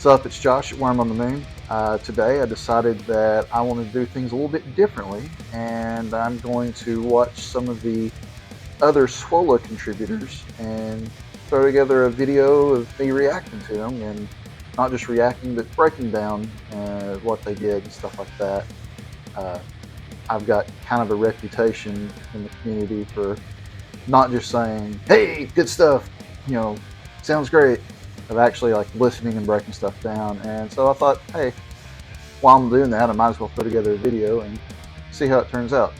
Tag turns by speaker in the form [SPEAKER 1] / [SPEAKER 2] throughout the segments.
[SPEAKER 1] What's up? It's Josh at Wyrm on the Moon. Today I decided that I want to do things a little bit differently, and I'm going to watch some of the other swola contributors and throw together a video of me reacting to them, and not just reacting, but breaking down what they did and stuff like that. I've got kind of a reputation in the community for not just saying, "Hey, good stuff," sounds great, of actually like listening and breaking stuff down. And so I thought, hey, while I'm doing that, I might as well throw together a video and see how it turns out.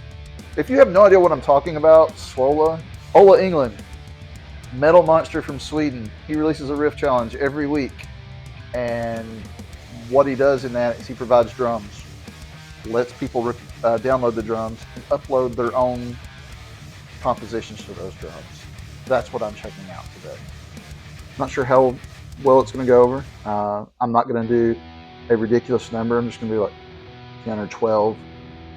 [SPEAKER 1] If you have no idea what I'm talking about, swola, Ola England, metal monster from Sweden. He releases a riff challenge every week, and what he does in that is he provides drums, lets people download the drums and upload their own compositions to those drums. That's what I'm checking out today. Not sure how well it's going to go over. I'm not going to do a ridiculous number. I'm just going to do like 10 or 12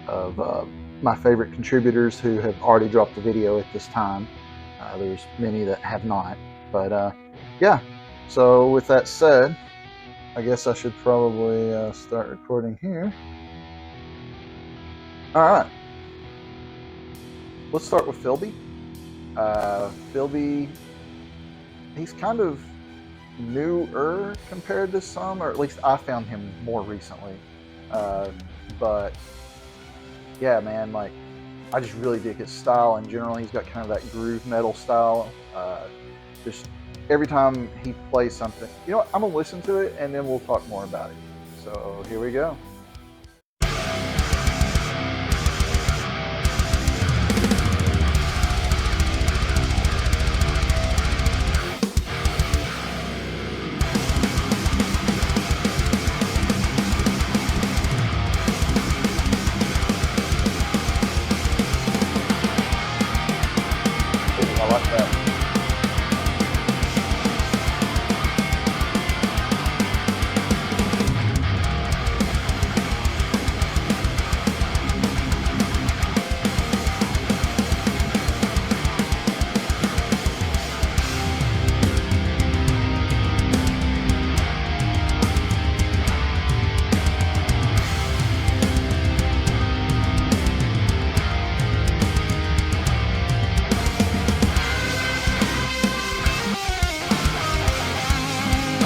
[SPEAKER 1] of my favorite contributors who have already dropped the video at this time. There's many that have not, but yeah. So with that said, I guess I should probably start recording here. All right. Let's start with Philby. Philby, he's kind of newer compared to some, or at least I found him more recently. But yeah, man, like I just really dig his style in general. He's got kind of that groove metal style. Just every time he plays something, you know what, I'm gonna listen to it and then we'll talk more about it. So here we go. I like that.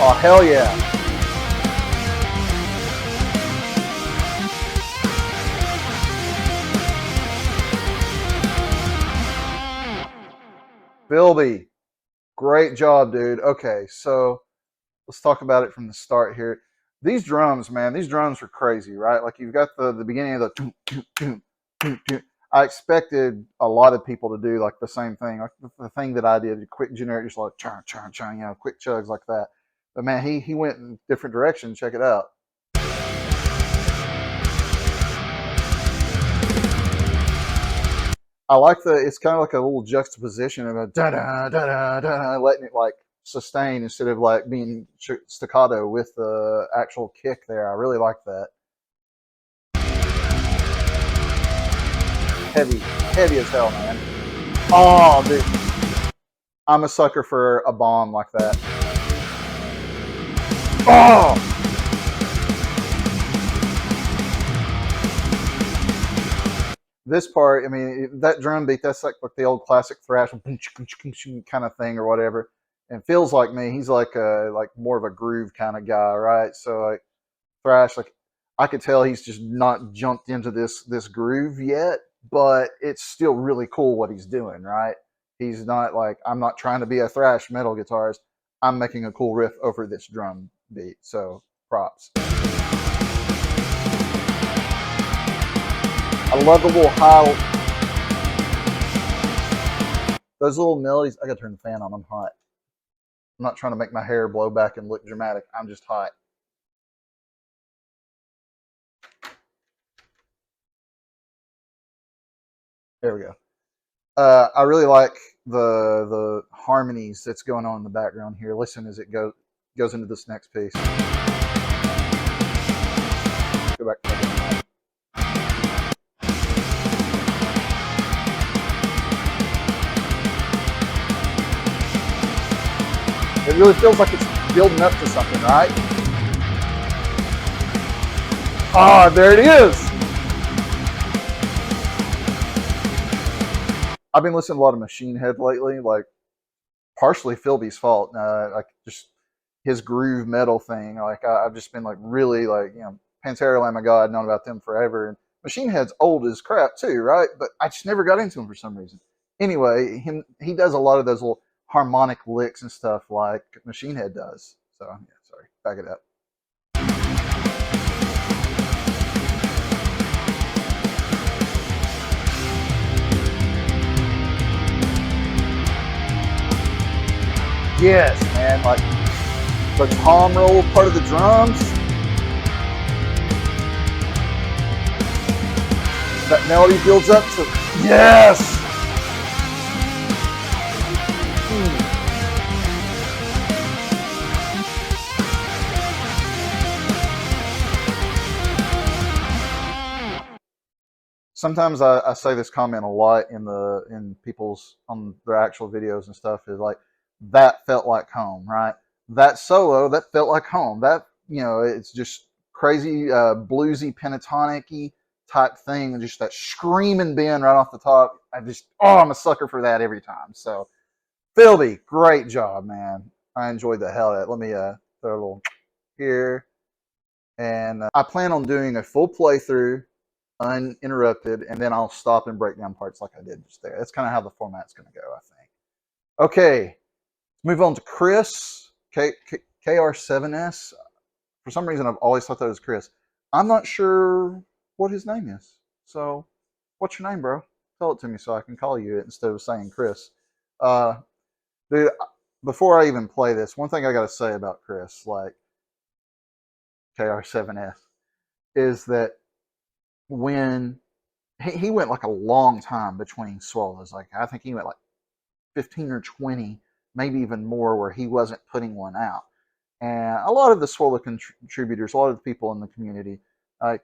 [SPEAKER 1] Oh, hell yeah. Philby, great job, dude. Okay, so let's talk about it from the start here. These drums, man, these drums are crazy, right? Like you've got the beginning of the toom, toom, toom, toom, toom. I expected a lot of people to do like the same thing, like the thing that I did, quick generic, just like churn, churn, churn, quick chugs like that. But man, he went in different directions. Check it out. I like it's kind of like a little juxtaposition of a da da da da da, letting it like sustain instead of like being staccato with the actual kick there. I really like that. Heavy as hell, man. Oh, dude. I'm a sucker for a bomb like that. Oh! This part, I mean, that drum beat, that's like the old classic thrash kind of thing or whatever. And feels like me, he's like more of a groove kind of guy, right? So like thrash, like I could tell he's just not jumped into this groove yet, but it's still really cool what he's doing, right? He's not like, I'm not trying to be a thrash metal guitarist. I'm making a cool riff over this drum beat. So props. I love the little high, those little melodies. I gotta turn the fan on, I'm hot. I'm not trying to make my hair blow back and look dramatic. I'm just hot. There we go. I really like the harmonies that's going on in the background here. Listen as it goes into this next piece. Go back to that. It really feels like it's building up to something, right? Ah, there it is. I've been listening to a lot of Machine Head lately, like partially Philby's fault. Like just his groove metal thing. Like I've just been like really like Pantera, Lamb of God, known about them forever. And Machine Head's old as crap too, right? But I just never got into him for some reason. Anyway, he does a lot of those little harmonic licks and stuff like Machine Head does. So yeah, sorry, back it up. Yes, man, like the tom roll part of the drums. That melody builds up to yes. Sometimes I say this comment a lot in people's on their actual videos and stuff is like that felt like home, right? That solo that felt like home. That it's just crazy bluesy pentatonic-y type thing, and just that screaming bend right off the top. I'm a sucker for that every time. So Philby, great job, man. I enjoyed the hell out of it. Let me throw a little here, and I plan on doing a full playthrough uninterrupted, and then I'll stop and break down parts like I did just there. That's kind of how the format's going to go, I think. Okay, let's move on to Chris, KR7S. For some reason, I've always thought that was Chris. I'm not sure what his name is. So, what's your name, bro? Tell it to me so I can call you it instead of saying Chris. Dude, before I even play this, one thing I got to say about Chris, like KR7S, is that when he went like a long time between swolas, like I think he went like 15 or 20, maybe even more, where he wasn't putting one out. And a lot of the swola contributors, a lot of the people in the community, like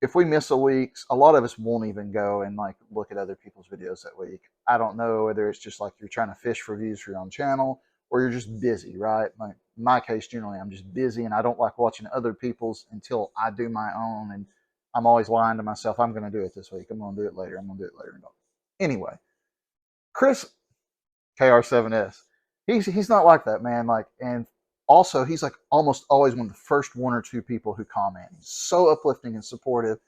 [SPEAKER 1] if we miss a week, a lot of us won't even go and like look at other people's videos that week. I don't know whether it's just like you're trying to fish for views for your own channel or you're just busy, right? Like in my case, generally I'm just busy and I don't like watching other people's until I do my own. And I'm always lying to myself, I'm going to do it this week. I'm going to do it later. I'm going to do it later. Anyway, Chris KR7S, he's not like that, man. Like, and also he's like almost always one of the first one or two people who comment. He's so uplifting and supportive,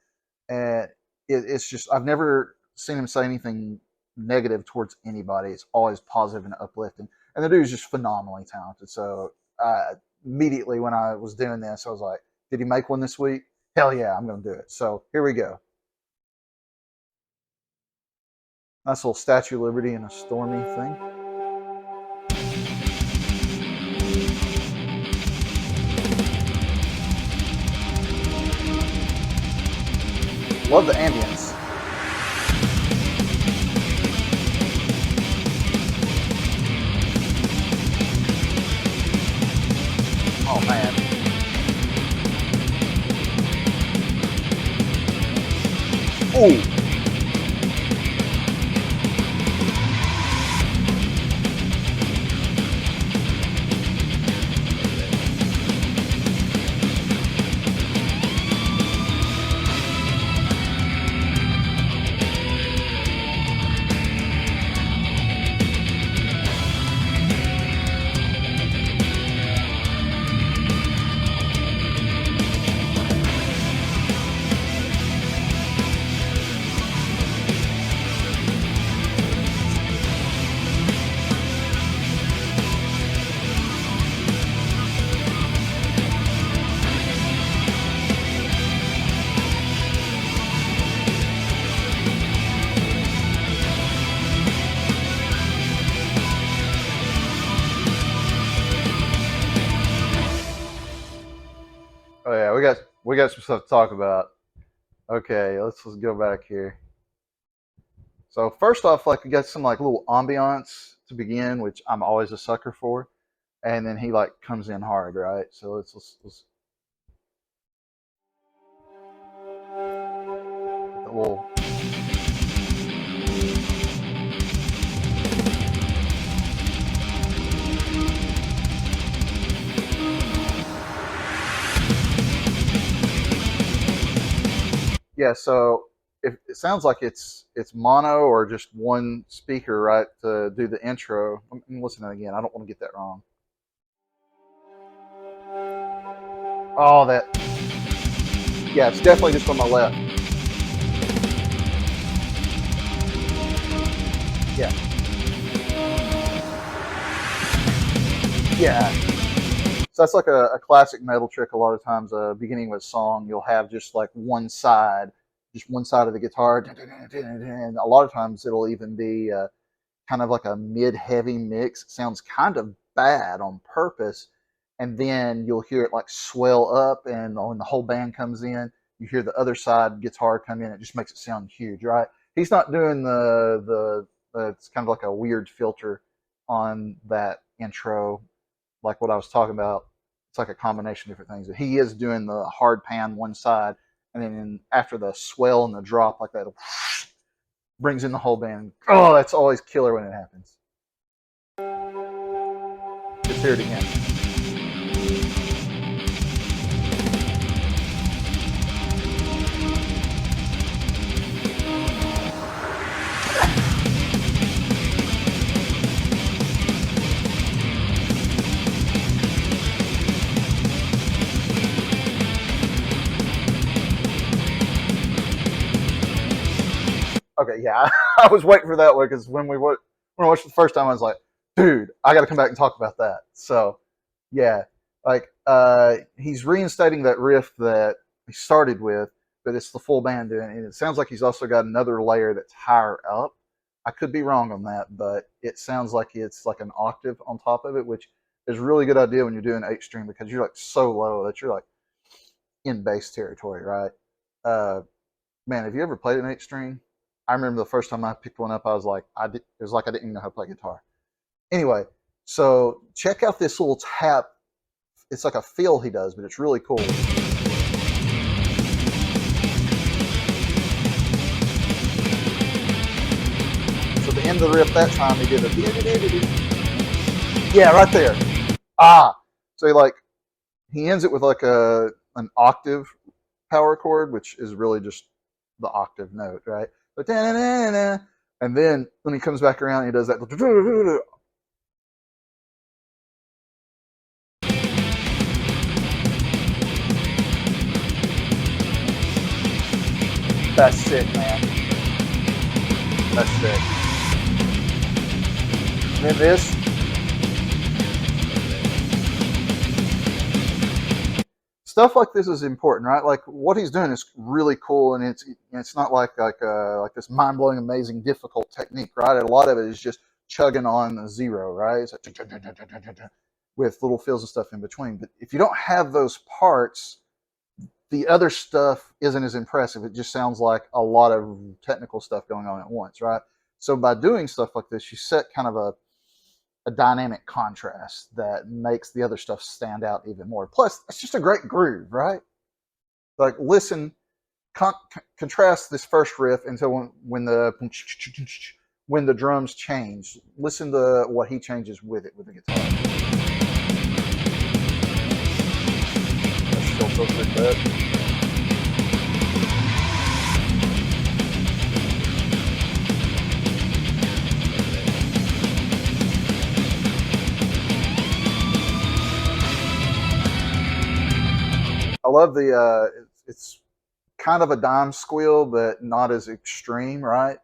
[SPEAKER 1] and it's just I've never seen him say anything negative towards anybody. It's always positive and uplifting, and the dude's just phenomenally talented. So immediately when I was doing this, I was like, did he make one this week? Hell yeah, I'm going to do it. So here we go. Nice little Statue of Liberty and a stormy thing. Love the ambience. Oh man. Ooh. Oh yeah, we got some stuff to talk about. Okay, let's go back here. So first off, like we got some like little ambiance to begin, which I'm always a sucker for, and then he like comes in hard, right? So let's the little. Yeah, so if it sounds like it's mono or just one speaker, right, to do the intro. I'm listening again. I don't want to get that wrong. Oh, that, yeah, it's definitely just on my left. Yeah, yeah. So that's like a classic metal trick. A lot of times, beginning with a song, you'll have just one side of the guitar, and a lot of times it'll even be kind of like a mid-heavy mix. It sounds kind of bad on purpose, and then you'll hear it like swell up, and when the whole band comes in, you hear the other side guitar come in. It just makes it sound huge, right? He's not doing it's kind of like a weird filter on that intro, like what I was talking about. It's like a combination of different things. He is doing the hard pan one side, and then after the swell and the drop like that, brings in the whole band. Oh, that's always killer when it happens. Let's hear it again. Okay, yeah, I was waiting for that one because when I watched it the first time, I was like, dude, I got to come back and talk about that. So, yeah, like he's reinstating that riff that he started with, but it's the full band doing it. And it sounds like he's also got another layer that's higher up. I could be wrong on that, but it sounds like it's like an octave on top of it, which is a really good idea when you're doing eight string because you're like so low that you're like in bass territory, right? Uh, Man, have you ever played an eight string? I remember the first time I picked one up, I was like, it was like I didn't even know how to play guitar. Anyway, so check out this little tap. It's like a fill he does, but it's really cool. So the end of the riff that time, he did a yeah, right there. Ah, so he ends it with like a an octave power chord, which is really just the octave note, right? But and then when he comes back around, he does that. That's sick, man. That's sick. And then this, stuff like this is important, right? Like what he's doing is really cool, and it's not like this mind blowing, amazing, difficult technique, right? A lot of it is just chugging on a zero, right? It's like with little fills and stuff in between. But if you don't have those parts, the other stuff isn't as impressive. It just sounds like a lot of technical stuff going on at once, right? So by doing stuff like this, you set kind of a dynamic contrast that makes the other stuff stand out even more. Plus, it's just a great groove, right? Like, listen, contrast this first riff until when the drums change. Listen to what he changes with it with the guitar. That still feels pretty good. I love it's kind of a dime squeal, but not as extreme, right?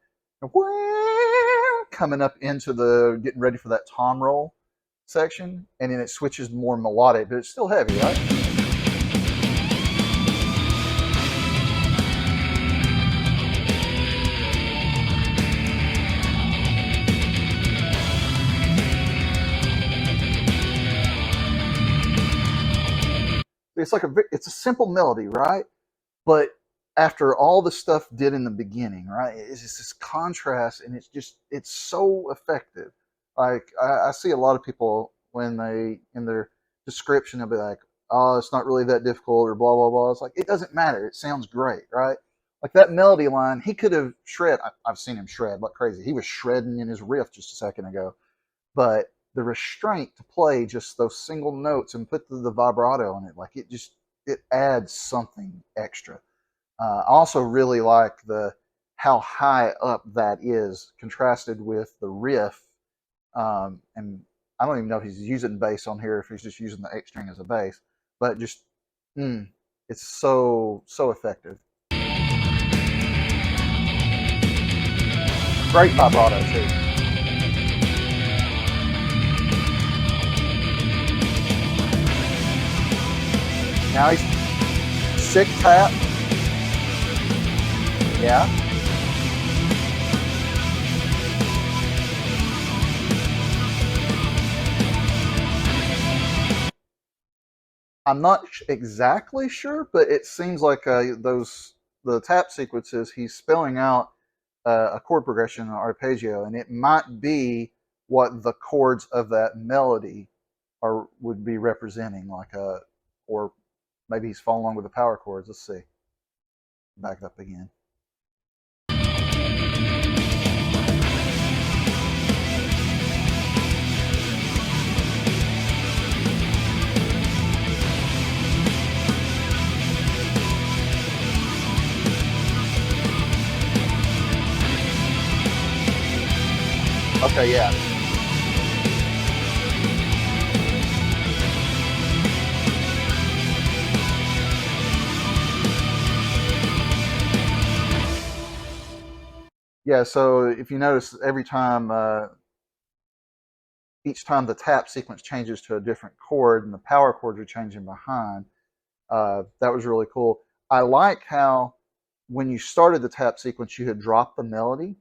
[SPEAKER 1] Coming up into the getting ready for that tom roll section, and then it switches more melodic, but it's still heavy, right? It's a simple melody, right? But after all the stuff did in the beginning, right, it's just this contrast, and it's so effective. Like I see a lot of people when they in their description they'll be like, "Oh, it's not really that difficult," or blah blah blah. It's like it doesn't matter. It sounds great, right? Like that melody line, he could have shred. I've seen him shred like crazy. He was shredding in his riff just a second ago, but the restraint to play just those single notes and put the vibrato on it, like it adds something extra. I also really like the how high up that is contrasted with the riff. And I don't even know if he's using bass on here, if he's just using the 8 string as a bass, but just mm, it's so effective. Great vibrato too. Now he's sick tap. Yeah. I'm not exactly sure, but it seems like the tap sequences he's spelling out a chord progression or arpeggio, and it might be what the chords of that melody are would be representing, like a or maybe he's following along with the power chords. Let's see. Back up again. Okay, yeah. Yeah, so if you notice, every time, each time the tap sequence changes to a different chord and the power chords are changing behind, that was really cool. I like how when you started the tap sequence, you had dropped the melody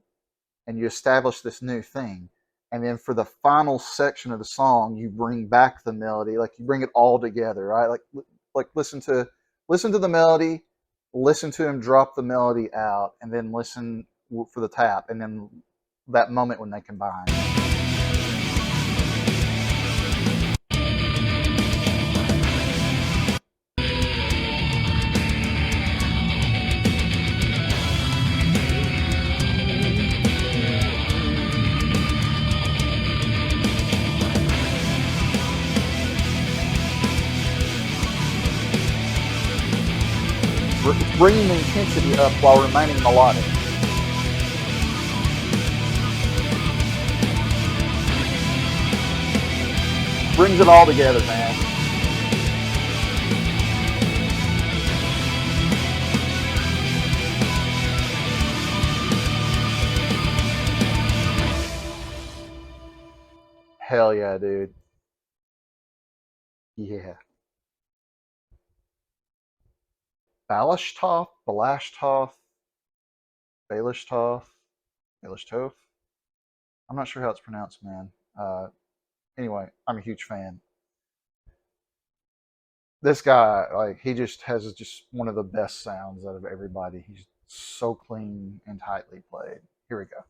[SPEAKER 1] and you established this new thing. And then for the final section of the song, you bring back the melody, like you bring it all together, right? Like listen to the melody, listen to him drop the melody out, and then listen for the tap, and then that moment when they combine. Bringing the intensity up while remaining melodic. Brings it all together, man. Hell yeah, dude. Yeah. Balashtoth, Balashtoth, Balashtoth. I'm not sure how it's pronounced, man. Anyway, I'm a huge fan. This guy, like, he just has just one of the best sounds out of everybody. He's so clean and tightly played. Here we go.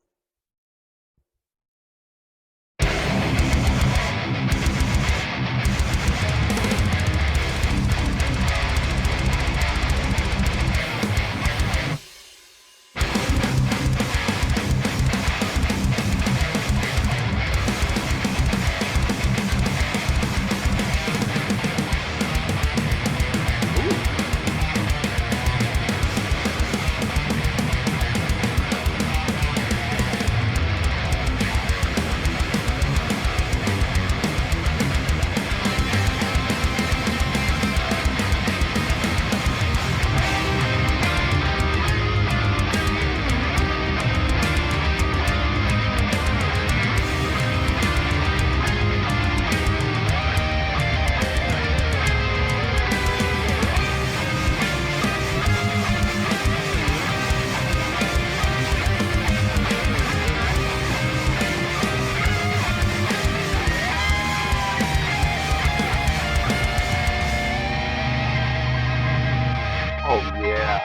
[SPEAKER 1] Oh yeah.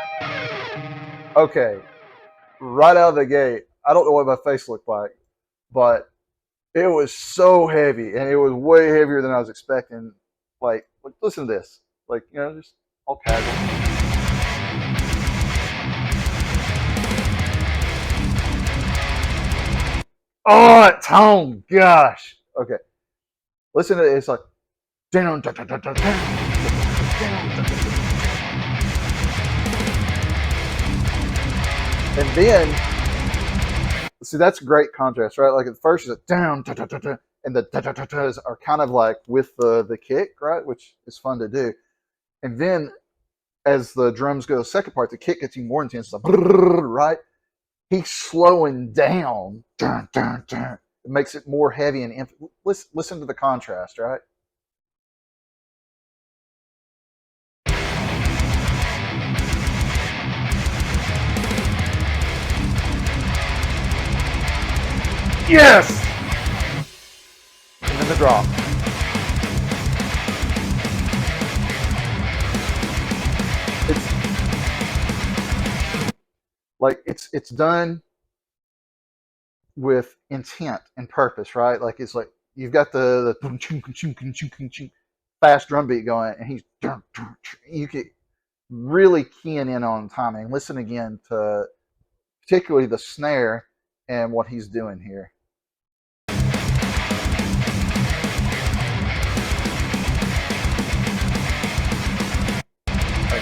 [SPEAKER 1] Okay, right out of the gate, I don't know what my face looked like, but it was so heavy, and it was way heavier than I was expecting. Like listen to this. Like, just all casual. Oh, that tone, gosh. Okay, listen to it. It's like, And then, see, that's a great contrast, right? Like at first it's a down, ta, ta, ta, ta, and the ta, ta, ta, ta's are kind of like with the kick, right? Which is fun to do. And then as the drums go, the second part, the kick gets even more intense, like, right? He's slowing down. Dun, dun, dun. It makes it more heavy and listen to the contrast, right? Yes! And then the drop. It's done with intent and purpose, right? Like it's like you've got the fast drum beat going, and he's you could really keying in on timing. Listen again to particularly the snare and what he's doing here.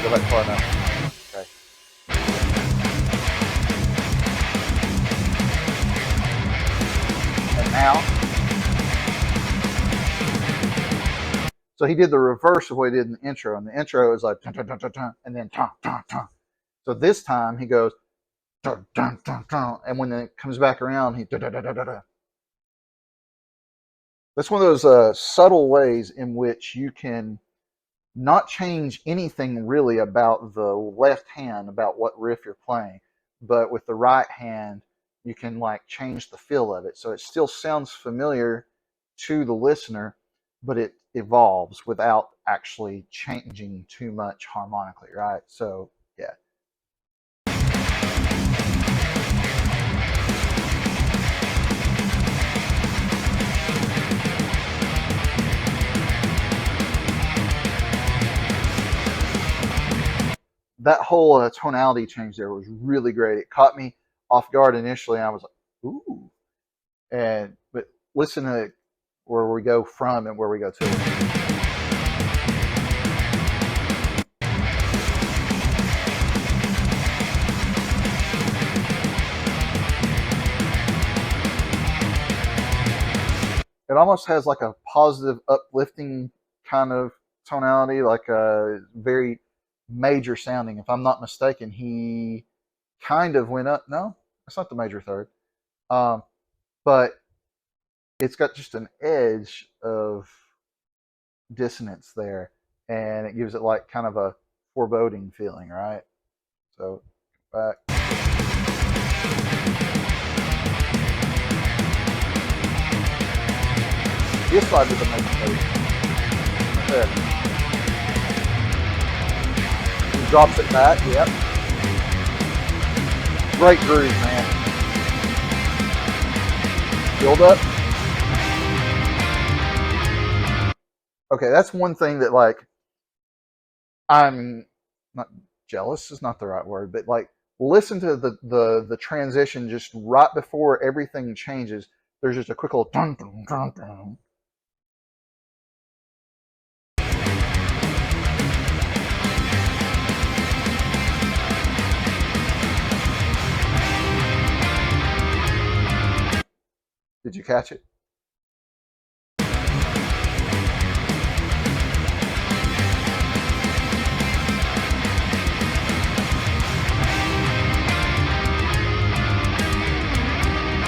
[SPEAKER 1] Go back far enough. Okay. And now, so he did the reverse of what he did in the intro. And the intro is like, dun, dun, dun, dun, dun, and then, dun, dun, dun. So this time he goes, dun, dun, dun, dun, and when it comes back around, he, dun, dun, dun, dun, dun, dun. That's one of those subtle ways in which you can not change anything really about the left hand, about what riff you're playing, but with the right hand, you can like change the feel of it. So it still sounds familiar to the listener, but it evolves without actually changing too much harmonically, right? So, yeah. That whole tonality change there was really great. It caught me off guard initially, and I was like, ooh. But listen to where we go from and where we go to. It almost has like a positive, uplifting kind of tonality, like a very major sounding. If I'm not mistaken, he kind of went up. No, that's not the major third. But it's got just an edge of dissonance there, and it gives it like kind of a foreboding feeling, right? So back. This side with the major third. There. He drops it back. Yep. Great groove, man. Build up. Okay, that's one thing that like I'm not jealous is not the right word, but like listen to the transition just right before everything changes. There's just a quick little dun dun dun dun. Did you catch it?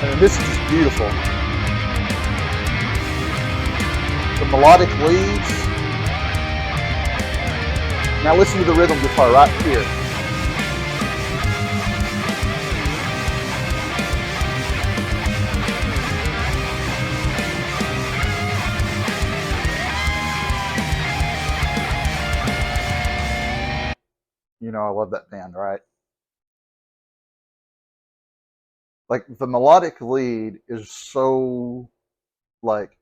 [SPEAKER 1] And this is just beautiful. The melodic leads. Now listen to the rhythm guitar right here. You know I love that band, right? Like the melodic lead is so like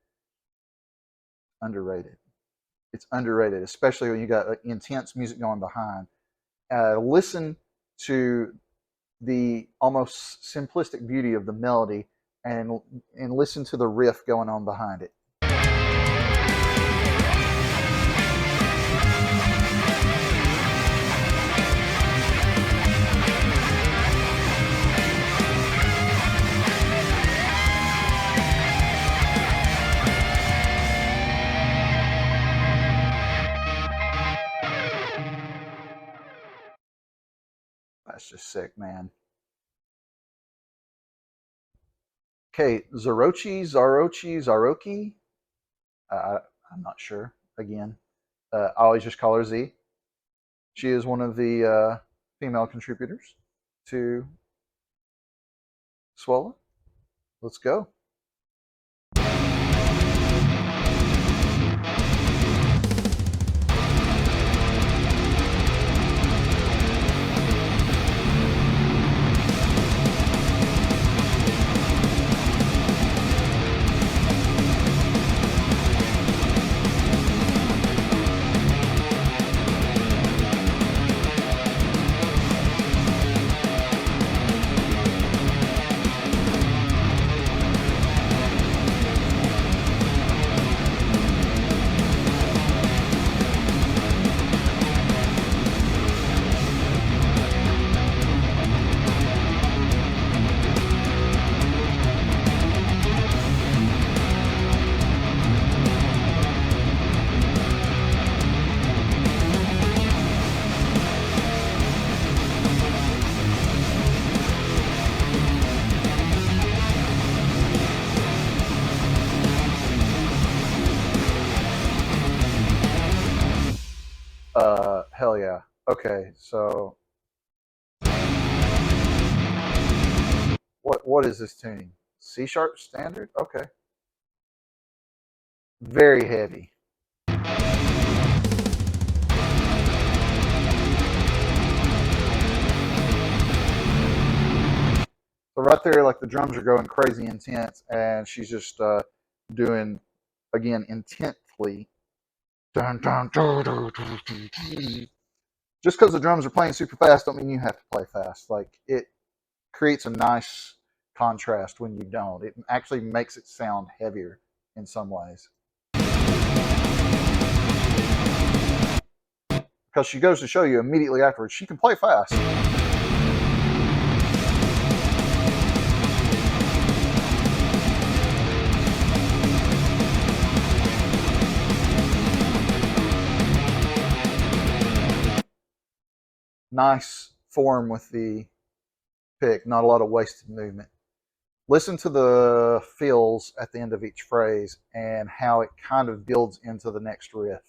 [SPEAKER 1] underrated. It's underrated, especially when you got like, intense music going behind. Listen to the almost simplistic beauty of the melody and listen to the riff going on behind it. That's just sick, man. Okay, Zarochi. Uh, I'm not sure. Again, I always just call her Z. She is one of the female contributors to swola. Let's go. Hell yeah. Okay, so what is this tuning? C sharp standard? Okay. Very heavy. So right there, like the drums are going crazy intense, and she's just doing again intently. Dun, dun, dun, dun, dun, dun, dun. Just because the drums are playing super fast, don't mean you have to play fast. Like it creates a nice contrast when you don't. It actually makes it sound heavier in some ways. Because she goes to show you immediately afterwards she can play fast. Nice form with the pick, not a lot of wasted movement. Listen to the fills at the end of each phrase and how it kind of builds into the next riff.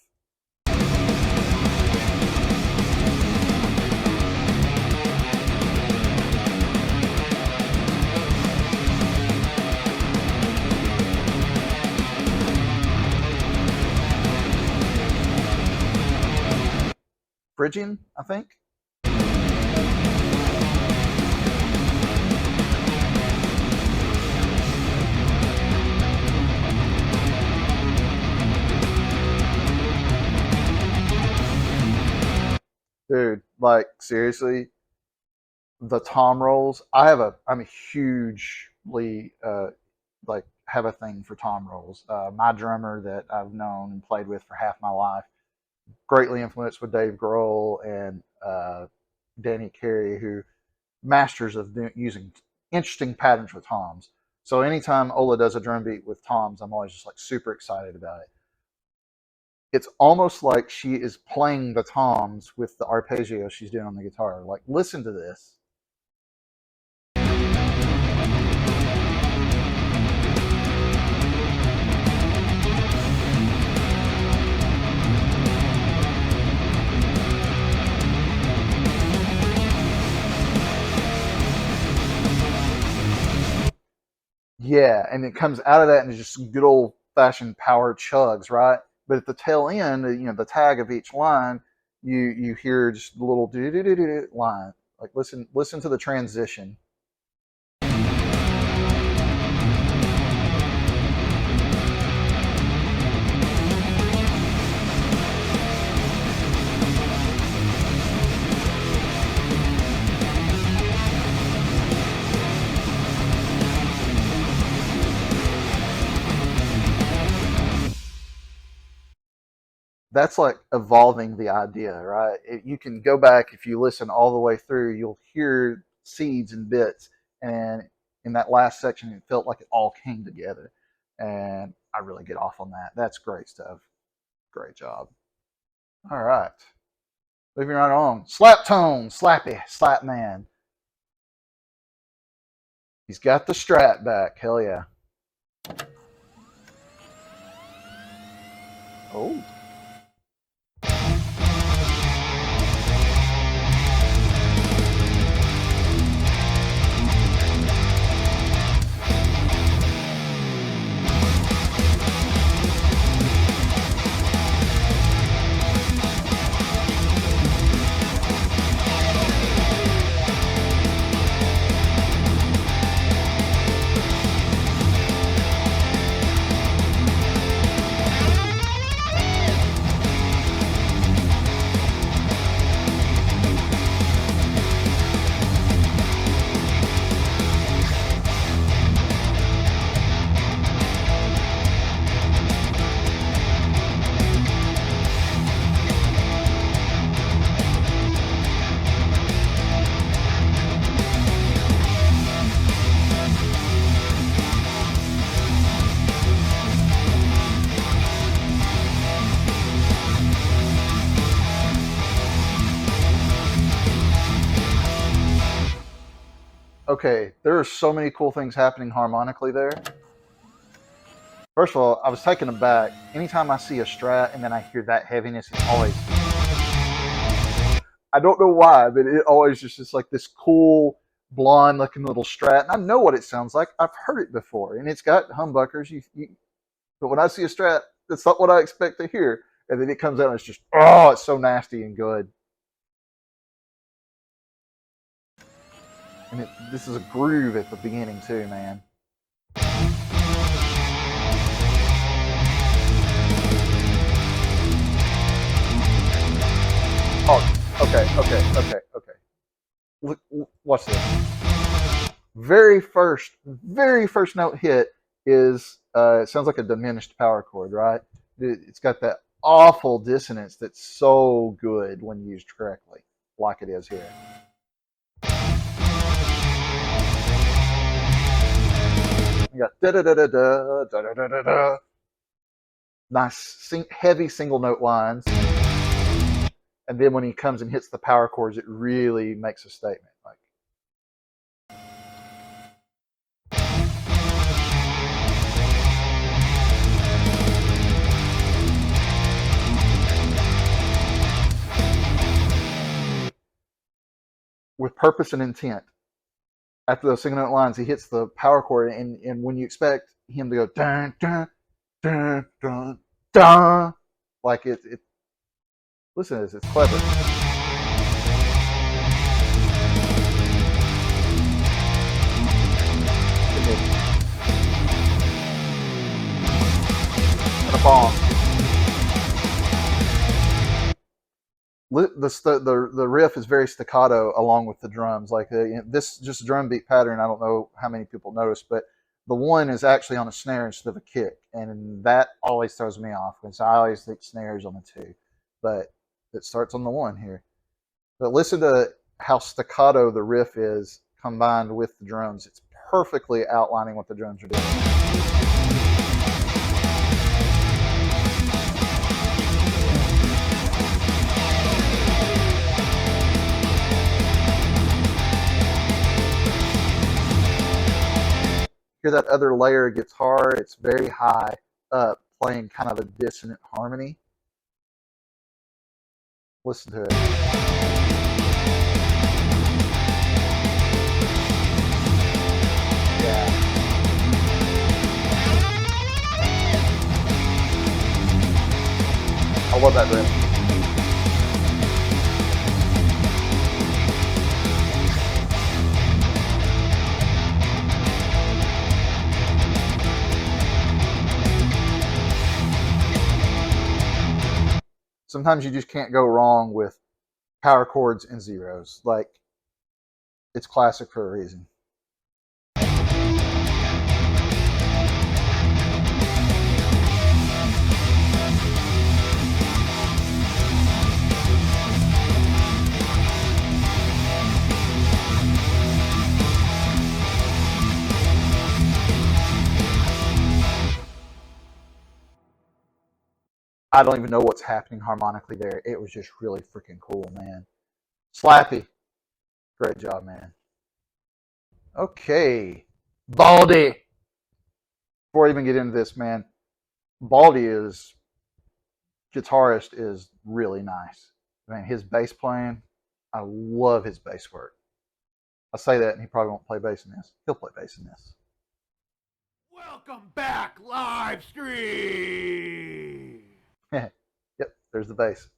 [SPEAKER 1] Phrygian, I think. Dude, like seriously, the tom rolls. I'm a hugely like have a thing for tom rolls. My drummer that I've known and played with for half my life, greatly influenced with Dave Grohl and Danny Carey, who masters of using interesting patterns with toms. So anytime Ola does a drum beat with toms, I'm always just like super excited about it. It's almost like she is playing the toms with the arpeggio she's doing on the guitar. Like, listen to this. Yeah, and it comes out of that and it's just good old fashioned power chugs, right? But at the tail end, the tag of each line, you hear just a little do do do do line. Like listen to the transition. That's like evolving the idea, right? You can go back if you listen all the way through, you'll hear seeds and bits, and in that last section, it felt like it all came together, and I really get off on that. That's great stuff. Great job. All right. Moving right on. Slaptone, Slappy, Slapman. He's got the Strat back. Hell yeah. Oh. Okay, there are so many cool things happening harmonically there. First of all, I was taken aback. Anytime I see a Strat and then I hear that heaviness, it's always, I don't know why, but it always just like this cool blonde looking little Strat. And I know what it sounds like. I've heard it before, and it's got humbuckers. But when I see a Strat, that's not what I expect to hear. And then it comes out and it's just, oh, it's so nasty and good. And this is a groove at the beginning too, man. Oh, okay. Look, watch this. Very first note hit is it sounds like a diminished power chord, right? It's got that awful dissonance that's so good when used correctly, like it is here. You got da da da da da da da da da. Nice heavy single note lines, and then when he comes and hits the power chords, it really makes a statement. Like, with purpose and intent. After those single note lines, he hits the power chord, and when you expect him to go dun dun dun dun dun, like it. Listen to this; it's clever. And a bomb. The riff is very staccato along with the drums. Like this, just drum beat pattern. I don't know how many people notice, but the one is actually on a snare instead of a kick, and that always throws me off because I always think snares on the two, but it starts on the one here. But listen to how staccato the riff is combined with the drums. It's perfectly outlining what the drums are doing. Hear that other layer guitar, it's very high up, playing kind of a dissonant harmony. Listen to it. Yeah. I love that riff. Sometimes you just can't go wrong with power chords and zeros. Like, it's classic for a reason. I don't even know what's happening harmonically there. It was just really freaking cool, man. Slappy, great job, man. Okay, Baldi. Before I even get into this, man, Baldi is guitarist is really nice. Man, his bass playing, I love his bass work. I say that, and he probably won't play bass in this. He'll play bass in this.
[SPEAKER 2] Welcome back, live stream.
[SPEAKER 1] Yep, there's the bass.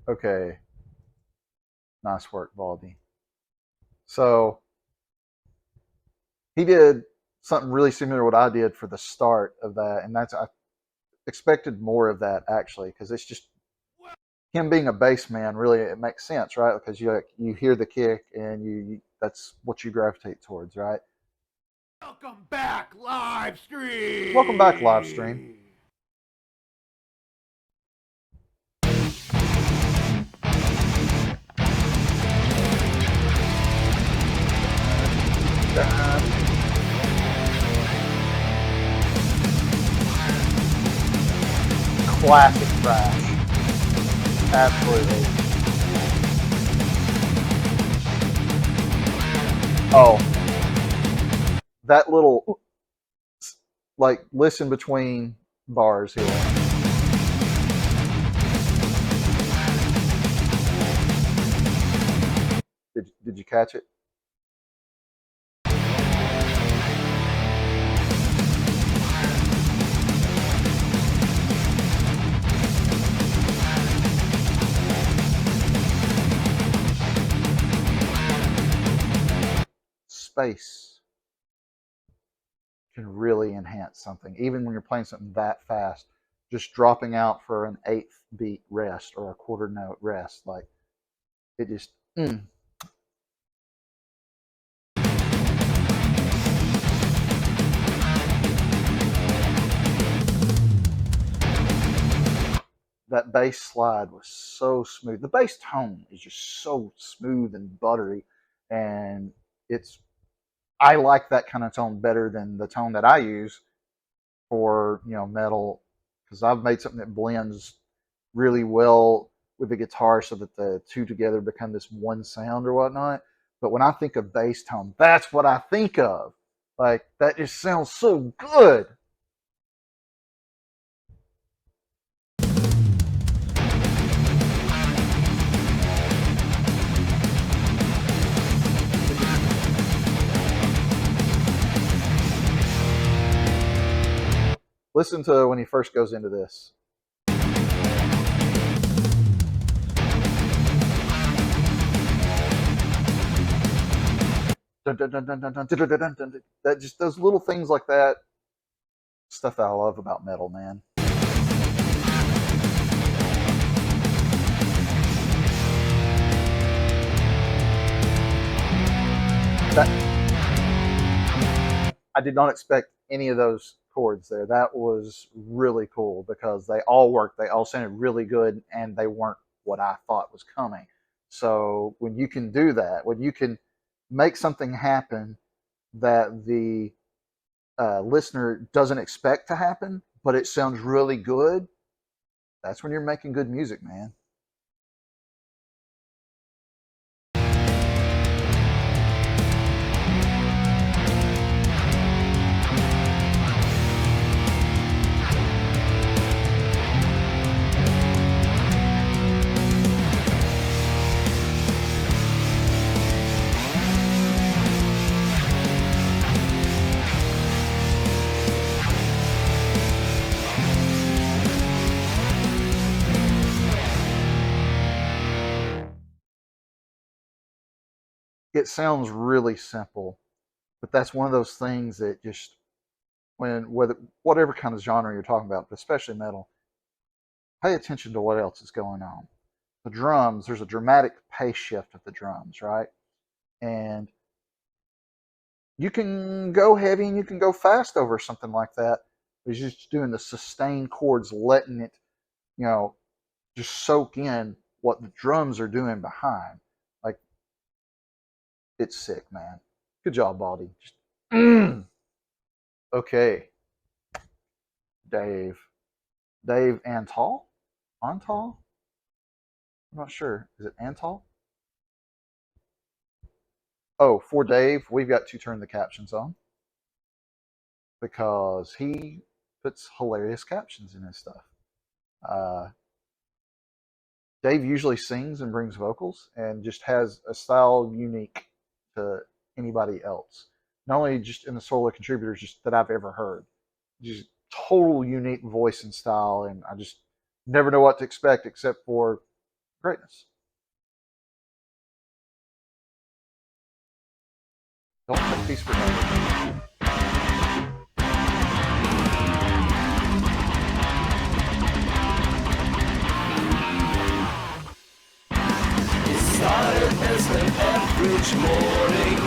[SPEAKER 1] Okay, nice work, Baldi. So he did something really similar to what I did for the start of that, and I expected more of that actually, because it's just him being a bass man. Really, it makes sense, right? Because you hear the kick, and you that's what you gravitate towards, right?
[SPEAKER 2] Welcome back, live stream.
[SPEAKER 1] Welcome back, live stream. Classic thrash. Absolutely. Oh, that little, like, listen between bars here. Did you catch it? Space can really enhance something, even when you're playing something that fast. Just dropping out for an eighth beat rest or a quarter note rest, like it just. That bass slide was so smooth. The bass tone is just so smooth and buttery, and I like that kind of tone better than the tone that I use for metal, because I've made something that blends really well with the guitar so that the two together become this one sound or whatnot. But when I think of bass tone, that's what I think of. Like, that just sounds so good. Listen to when he first goes into this. That just those little things like that, stuff that I love about metal, man. I did not expect any of those chords there. That was really cool because they all worked. They all sounded really good, and they weren't what I thought was coming. So when you can do that, when you can make something happen that the listener doesn't expect to happen, but it sounds really good, that's when you're making good music, man. it sounds really simple, but that's one of those things that just whatever kind of genre you're talking about, but especially metal, pay attention to what else is going on. The drums, there's a dramatic pace shift of the drums, right? And you can go heavy and you can go fast over something like that. It's just doing the sustained chords, letting it, you know, just soak in what the drums are doing behind. Like, it's sick, man. Good job, Baldi. Just, okay, Dave. Dave Antal? Antal? I'm not sure. Is it Antal? Oh, for Dave, we've got to turn the captions on because he puts hilarious captions in his stuff. Uh, Dave usually sings and brings vocals and just has a style unique to anybody else. Not only just in the solo contributors just that I've ever heard. Just total unique voice and style, and I just never know what to expect except for greatness. Don't take these for granted.
[SPEAKER 3] Started as an average morning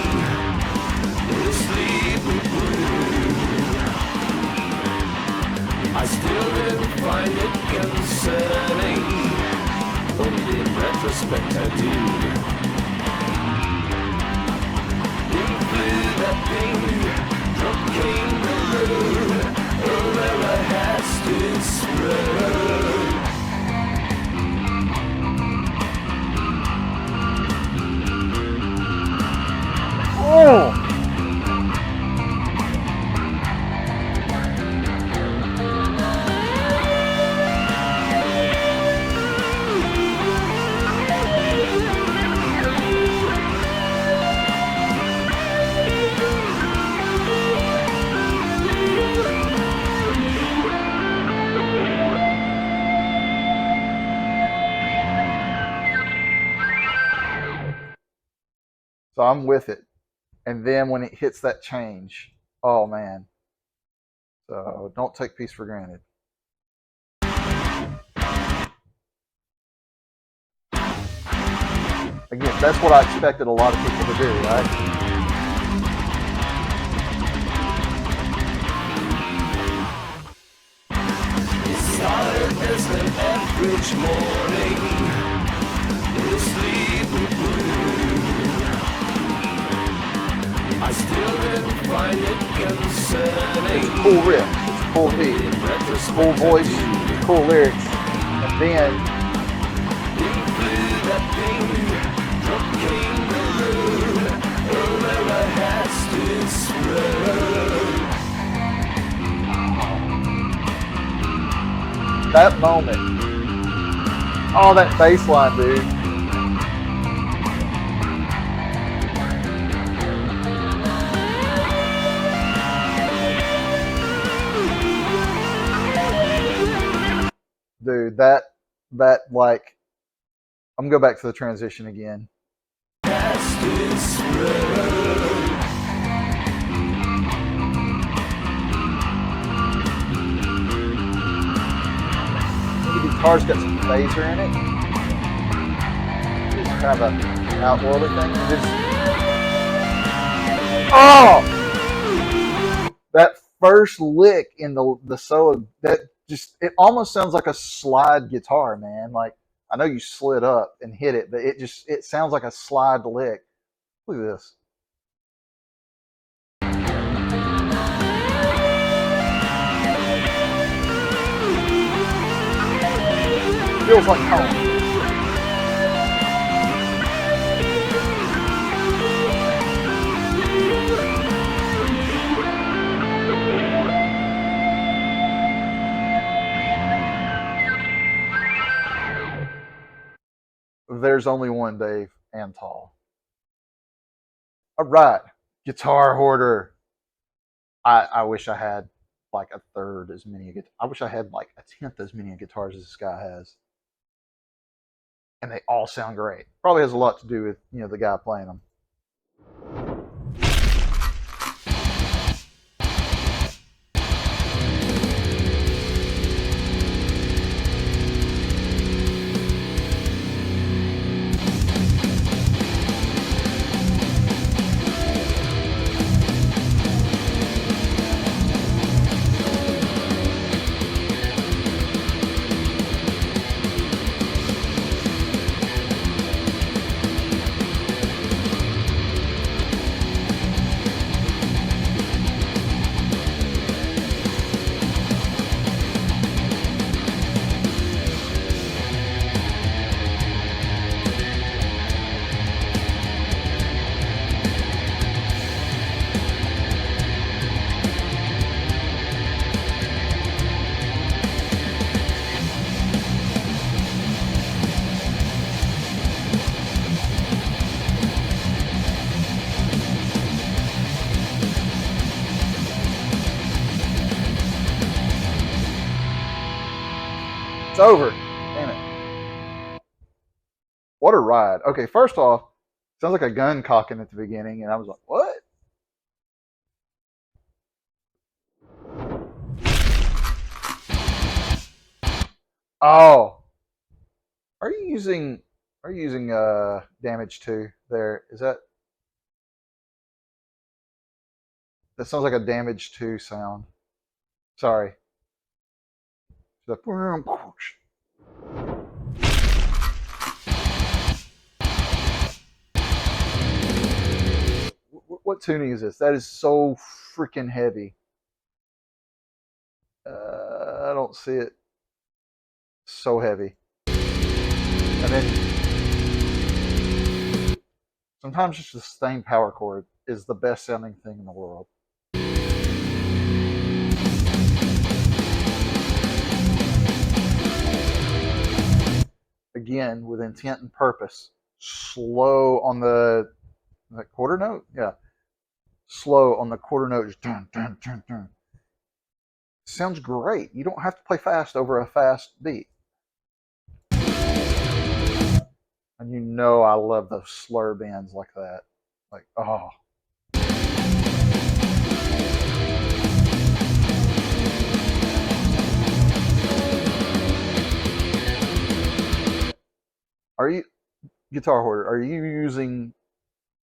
[SPEAKER 3] with a sleepy blue. I still didn't find it concerning, only in retrospect I do. In flew that thing, drop came the load, oh where I had stood spread.
[SPEAKER 1] Oh! So I'm with it. And then when it hits that change, oh man. So don't take peace for granted. Again, that's what I expected a lot of people to do, right?
[SPEAKER 3] It started as an average morning with a sleepy blue. I still didn't find it concerning.
[SPEAKER 1] It's a cool riff, it's a cool beat, it's a cool voice, it's cool lyrics, and then
[SPEAKER 3] That thing, drop came the load, oh where I had stood spread.
[SPEAKER 1] that moment, oh, that bass line, dude. Dude, that like, I'm gonna go back to the transition again.
[SPEAKER 3] Had stood spread.
[SPEAKER 1] The guitar's got some phaser in it. It's kind of a outworldly thing. And just, oh, that first lick in the solo, that just, it almost sounds like a slide guitar, man. Like, I know you slid up and hit it, but it sounds like a slide lick. Look at this. Feels like home. There's only one Dave Antal. All right, Guitar Hoarder. I wish I had like a third as many. I wish I had like a tenth as many guitars as this guy has, and they all sound great. Probably has a lot to do with the guy playing them. It's over. Damn it. What a ride. Okay, first off, sounds like a gun cocking at the beginning, and I was like, what? Oh. Are you using damage 2 there? Is that sounds like a damage 2 sound. Sorry. What tuning is this? That is so freaking heavy. I don't see it. So heavy. And then sometimes just the sustained power chord is the best sounding thing in the world. Again, with intent and purpose. Slow on the quarter note? Yeah. Slow on the quarter note. Dun, dun, dun, dun. Sounds great. You don't have to play fast over a fast beat. And you know I love those slur bends like that. Like, oh. Are you, Guitar Hoarder, are you using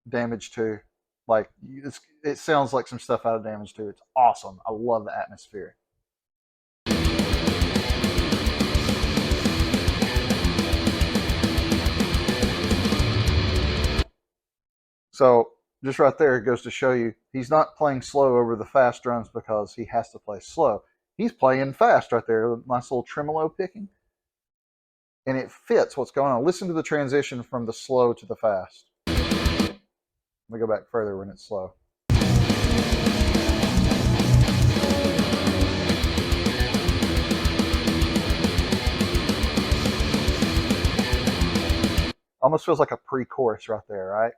[SPEAKER 1] Damage 2? Like, it sounds like some stuff out of Damage 2. It's awesome. I love the atmosphere. So just right there, it goes to show you he's not playing slow over the fast drums because he has to play slow. He's playing fast right there. Nice little tremolo picking. And it fits what's going on. Listen to the transition from the slow to the fast. Let me go back further when it's slow. Almost feels like a pre-chorus right there, right?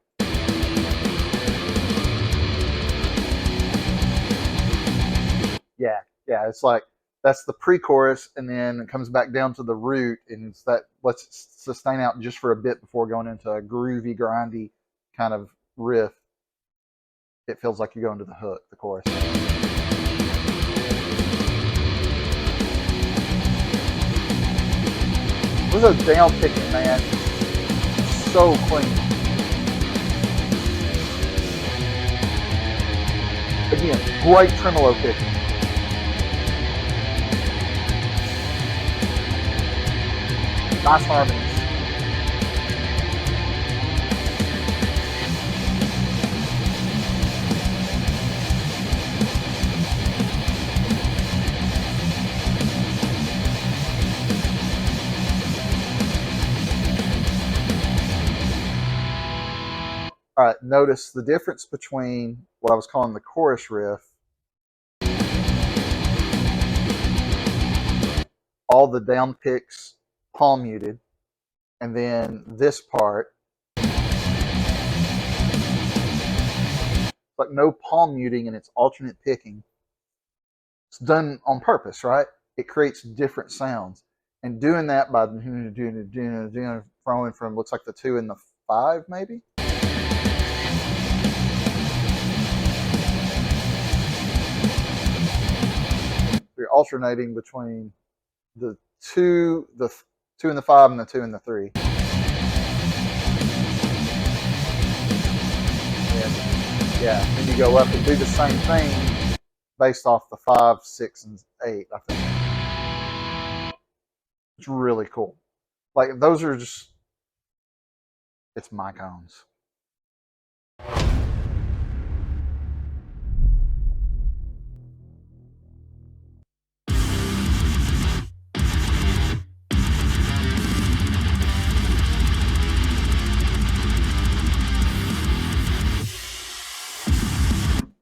[SPEAKER 1] Yeah, it's like that's the pre-chorus, and then it comes back down to the root, and it's that lets it sustain out just for a bit before going into a groovy, grindy kind of riff. It feels like you're going to the hook, the chorus. Look at those down picking, man. So clean. Again, great tremolo picking. Nice harmonies. All right, notice the difference between what I was calling the chorus riff. All the down picks palm muted, and then this part, like no palm muting and it's alternate picking. It's done on purpose, right? It creates different sounds. And doing that by throwing from looks like the 2 and the 5 maybe. You're alternating between the 2 and the 5 and the 2 and the 3. Yeah, then you go up and do the same thing based off the 5, 6, and 8, I think. It's really cool. Like, those are just, it's Myke Owns.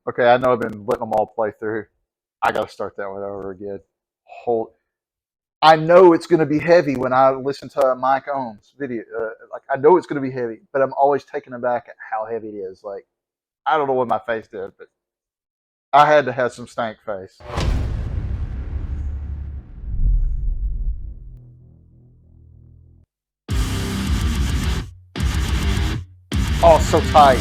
[SPEAKER 1] Okay, I know I've been letting them all play through. I got to start that one over again. I know it's going to be heavy when I listen to a Myke Owns video. Like, I know it's going to be heavy, but I'm always taken aback at how heavy it is. Like, I don't know what my face did, but I had to have some stank face. so tight.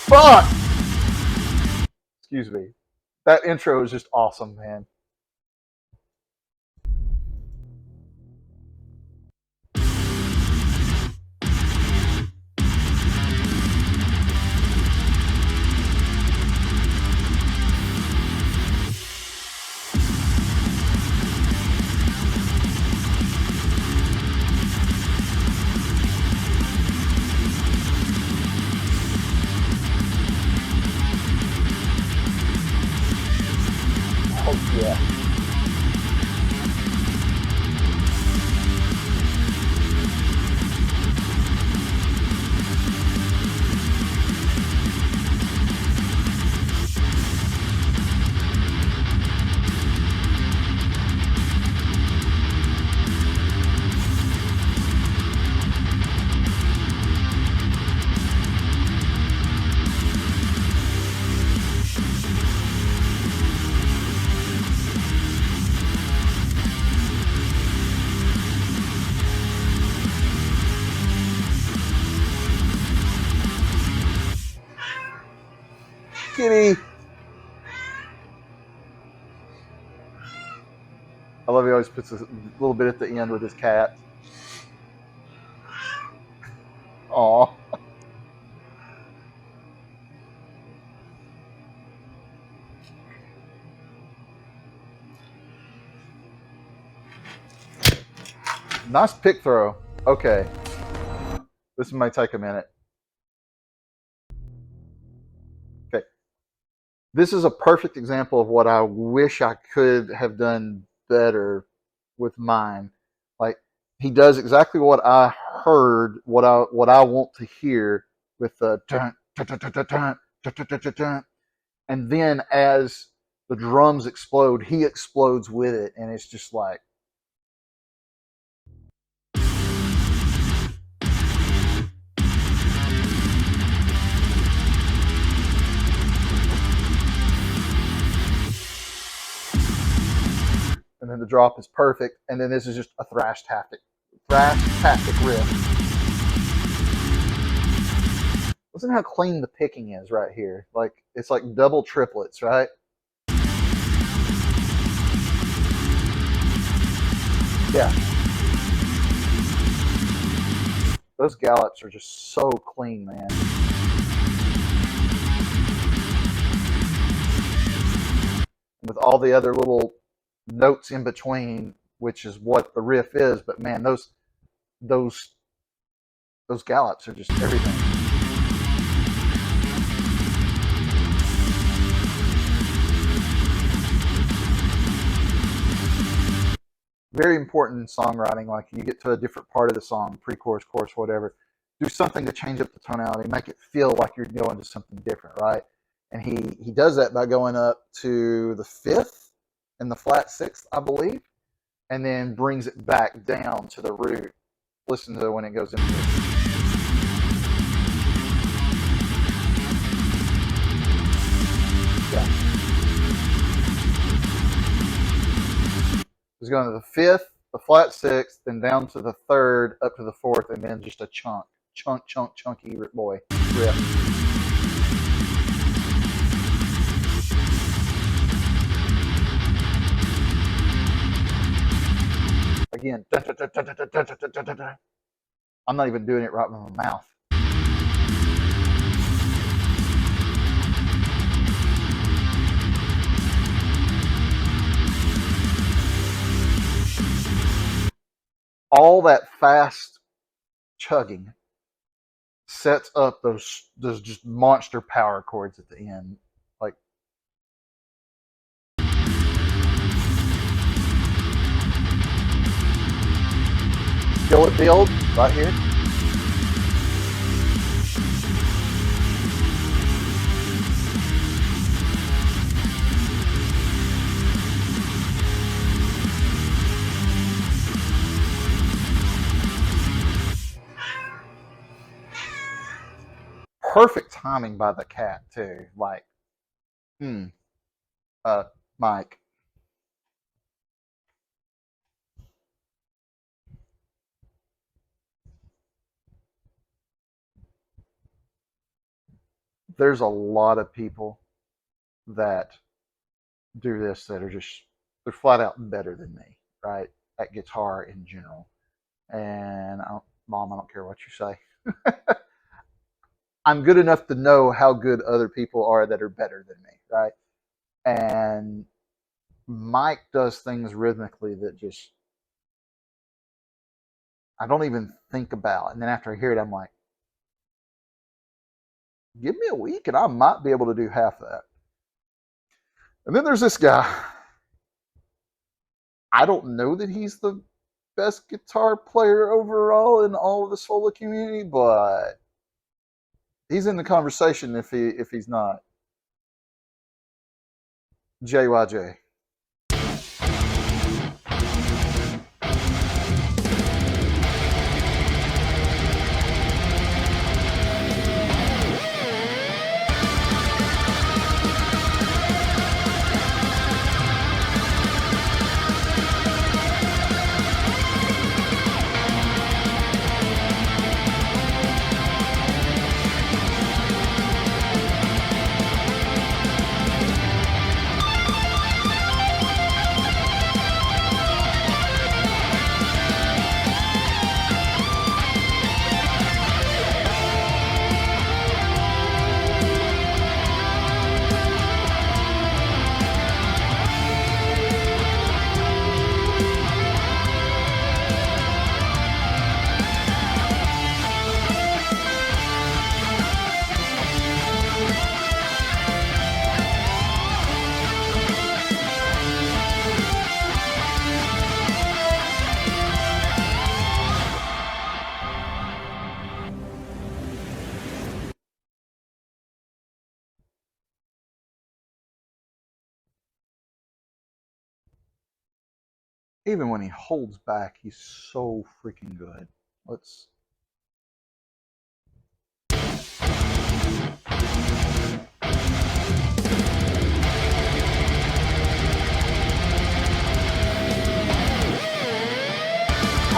[SPEAKER 1] Fuck! Excuse me. That intro is just awesome, man. Oh, yeah. Kitty. I love he always puts a little bit at the end with his cat. Aw. Nice pick throw. Okay. This might take a minute. Okay. This is a perfect example of what I wish I could have done better with mine. Like he does exactly what I heard, what I want to hear with the dun, dun, dun, dun, dun, dun, dun, dun, dun, dun. And then as the drums explode, he explodes with it, and it's just like and then the drop is perfect, and then this is just a thrash-tastic riff. Listen how clean the picking is right here. Like it's like double triplets, right? Yeah. Those gallops are just so clean, man. With all the other little notes in between, which is what the riff is, but man, those those gallops are just everything. Very important in songwriting. Like you get to a different part of the song, pre-chorus, chorus, whatever. Do something to change up the tonality, make it feel like you're going to something different, right? And he does that by going up to the fifth and the flat sixth, I believe, and then brings it back down to the root. Listen to when it goes into it. Yeah. It's going to the fifth, the flat sixth, then down to the third, up to the fourth, and then just a chunky boy riff. Again, I'm not even doing it right with my mouth. All that fast chugging sets up those just monster power chords at the end. Like Kill It Build right here. Perfect timing by the cat too. Like, Myke. there's a lot of people that do this that are just, they're flat out better than me, right? At guitar in general. And Mom, I don't care what you say. I'm good enough to know how good other people are that are better than me, right? And Myke does things rhythmically that just I don't even think about. And then after I hear it, I'm like, give me a week and I might be able to do half that. And then there's this guy. I don't know that he's the best guitar player overall in all of the swola community, but he's in the conversation if he's not. JYJ. Even when he holds back, he's so freaking good. Let's.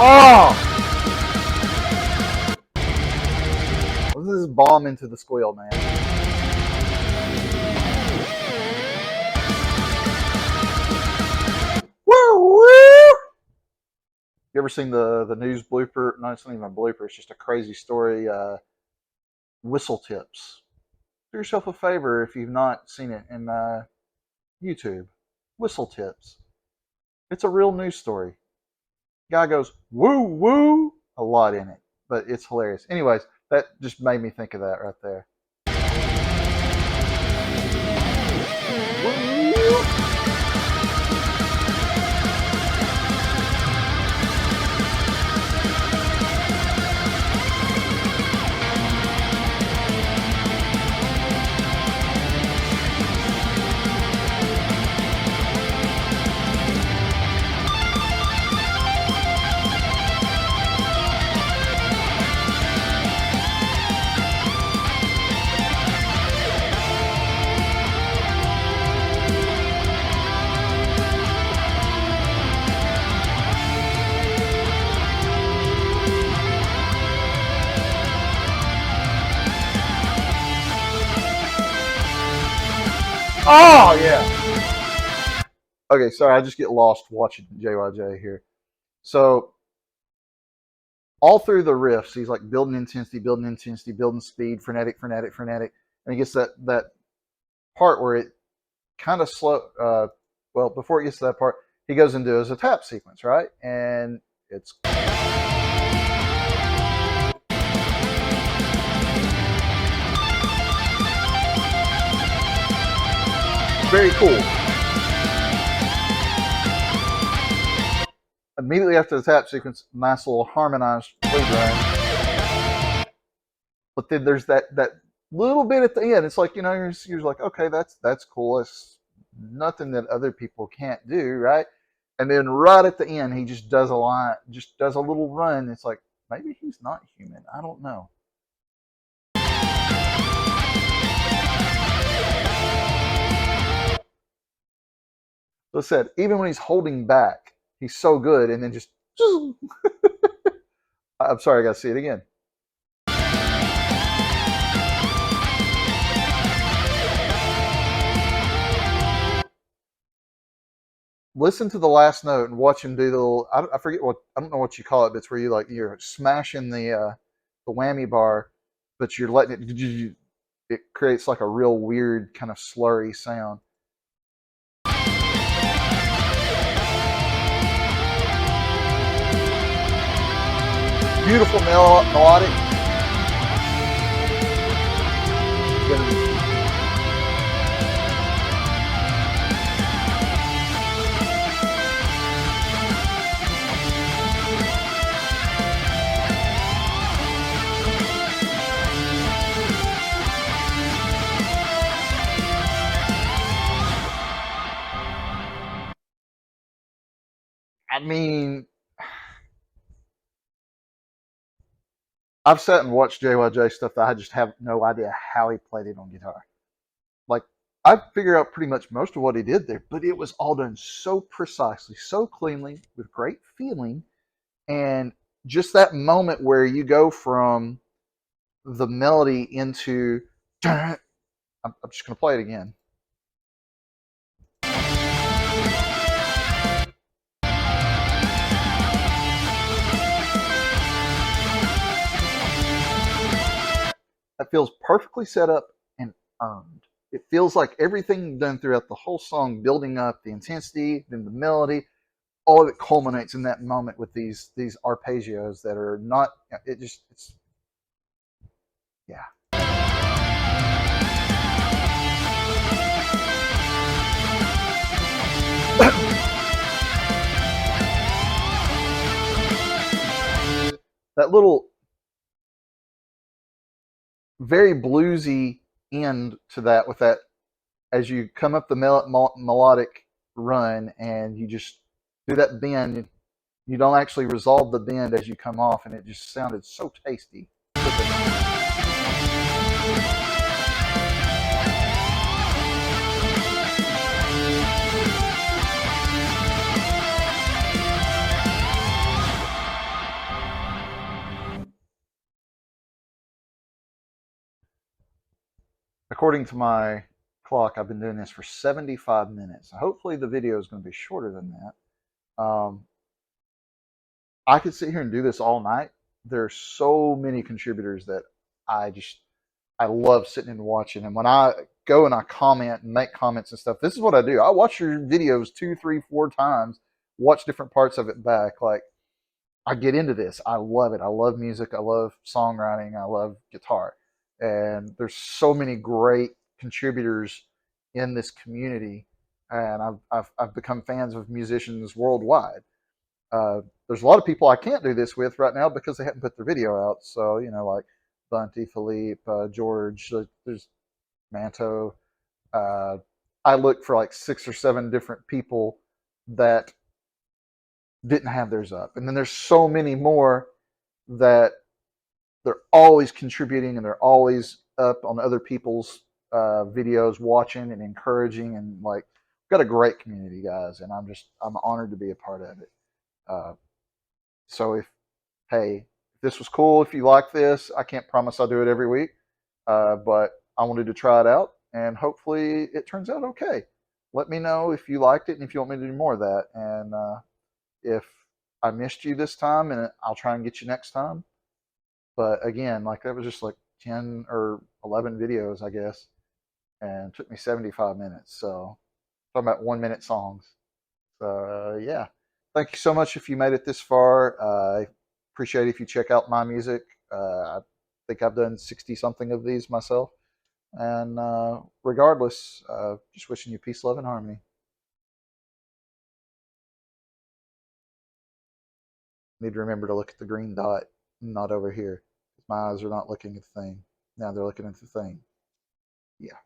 [SPEAKER 1] Oh! This is bomb into the squeal, man. Woo woo! You ever seen the news blooper? No, it's not even a blooper. It's just a crazy story. Whistle tips. Do yourself a favor if you've not seen it in YouTube. Whistle tips. It's a real news story. Guy goes woo woo a lot in it, but it's hilarious. Anyways, that just made me think of that right there. Woo! Oh yeah. Okay, sorry, I just get lost watching JYJ here. So all through the riffs, he's like building intensity, building speed, frenetic, and he gets that part where it kind of slow. Well, before it gets to that part, he goes into his tap sequence, right? And it's very cool. Immediately after the tap sequence, nice little harmonized lead run. But then there's that little bit at the end. It's like, you're like, okay, that's cool. It's nothing that other people can't do, right? And then right at the end, he just does a line, just does a little run. It's like, maybe he's not human. I don't know. So I said, even when he's holding back, he's so good, and then just I'm sorry, I got to see it again. listen to the last note and watch him do the little, I forget what, I don't know what you call it, but it's where you like you're smashing the whammy bar, but you're letting it creates like a real weird kind of slurry sound. Beautiful melodic. I mean, I've sat and watched JYJ stuff that I just have no idea how he played it on guitar. Like, I figured out pretty much most of what he did there, but it was all done so precisely, so cleanly, with great feeling, and just that moment where you go from the melody into, I'm just going to play it again. That feels perfectly set up and earned. It feels like everything done throughout the whole song, building up the intensity, then the melody, all of it culminates in that moment with these arpeggios that are not. It just it's yeah. That little very bluesy end to that with that as you come up the melodic run and you just do that bend. You don't actually resolve the bend as you come off, and it just sounded so tasty. According to my clock, I've been doing this for 75 minutes. Hopefully, the video is going to be shorter than that. I could sit here and do this all night. There's so many contributors that I love sitting and watching. And when I go and I comment and make comments and stuff, this is what I do. I watch your videos 2, 3, 4 times, watch different parts of it back. Like, I get into this. I love it. I love music. I love songwriting. I love guitar. And there's so many great contributors in this community. And I've become fans of musicians worldwide. There's a lot of people I can't do this with right now because they haven't put their video out. So, like Bunty, Philippe, George, there's Manto. Uh, I looked for like 6 or 7 different people that didn't have theirs up. And then there's so many more that they're always contributing and they're always up on other people's videos, watching and encouraging. And like, we've got a great community, guys. And I'm honored to be a part of it. So hey, if this was cool, if you like this, I can't promise I'll do it every week, but I wanted to try it out, and hopefully it turns out okay. Let me know if you liked it and if you want me to do more of that. And if I missed you this time, and I'll try and get you next time. But again, like that was just like 10 or 11 videos, I guess, and it took me 75 minutes. So talking about 1-minute songs. So yeah. Thank you so much if you made it this far. I appreciate it if you check out my music. I think I've done 60 something of these myself. And regardless, just wishing you peace, love, and harmony. Need to remember to look at the green dot, not over here. My eyes are not looking at the thing. Now they're looking at the thing. Yeah.